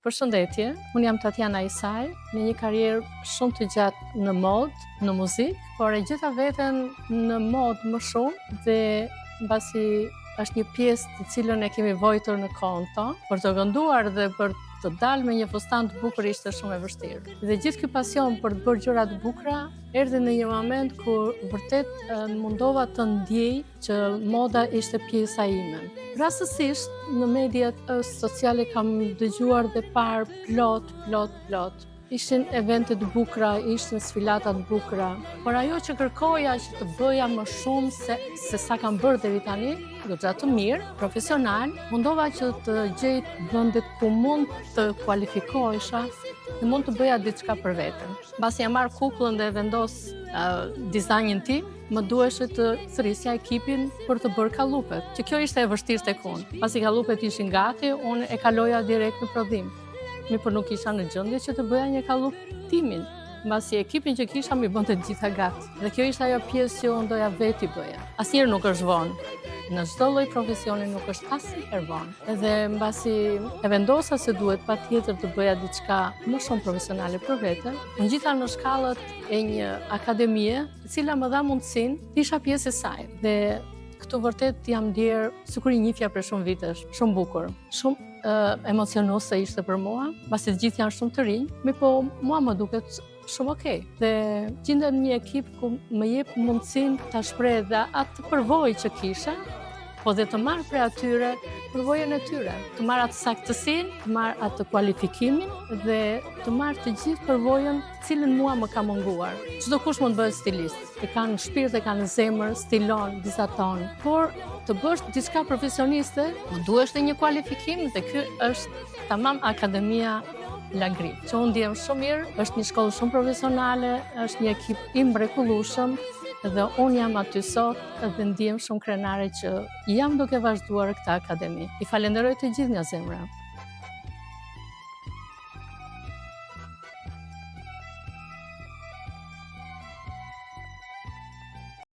Përshëndetje, unë jam Tatjana Isaj, me një karrierë shumë të gjatë në modë, në muzikë, por e gjeta veten në modë më shumë dhe mbasi është një pjesë të cilën e kemi vojtur në kohën tonë, për të kënduar dhe për të dalë me një fustan të bukur ishte shumë e vështirë. Dhe gjithë ky pasion për të bërë gjëra të bukura erdhi në një moment kur vërtet mundova të ndjej që moda ishte pjesa ime. Rastësisht në mediat sociale kam dëgjuar dhe parë plot. Ishin evente të bukura, ishin sfilata të bukura, por ajo që kërkoja që të bëja më shumë se sa kam bërë deri tani, goxha të mirë, profesional, mundova që të gjej vendet ku mund të kualifikohesha dhe mund të bëja diçka për veten. Mbasi e marr kukullën dhe vendos dizajnin tim, më duheshte të thrisja ekipin për të bërë kallupet, që kjo ishte e vështirë tek unë. Pasi kallupet ishin gati, unë e kaloja direkt në prodhim. Por nuk isha në gjendje që të bëja një kallup timin, mbasi ekipin që kisha mi bënte të gjitha gati. Dhe kjo ishte ajo pjesë që unë doja veti bëja. Asnjëherë nuk është vonë. Në çdo lloj profesioni nuk është asnjëherë vonë. Edhe mbasi e vendosa se duhet patjetër të bëja diçka më shumë profesionale për veten, unë gjita në shkallët e një akademie, e cila më dha mundësinë të isha pjesë e saj. Dhe këtu vërtet jam ndjer sikur i njihja për shumë vitesh, shumë bukur, shumë emocionuese ishte për mua, pasi të gjithë janë shumë të rinj, po mua më duket shumë okay. Dhe gjendem një ekip ku më jep mundësinë ta shpreh dhe atë përvojë që kisha, po dhe të marr prej atyre përvojën e tyre, të marr atë saktësinë, të marr atë kualifikimin dhe të marr të gjithë përvojën të cilën mua më ka munguar. Çdo kush mund të bëhet stilist, e kanë shpirt, e kanë zemër, stilon, vizaton, por të bësh diçka profesioniste, më duhesh një kualifikim dhe ky është tamam Akademia Lagri, që unë ndjem shumë mirë, është një shkollë shumë profesionale, është një ekip i mrekullueshëm dhe unë jam aty sot dhe ndjem shumë krenare që jam duke vazhduar këtë akademi. I falenderoj të gjithë nga zemra.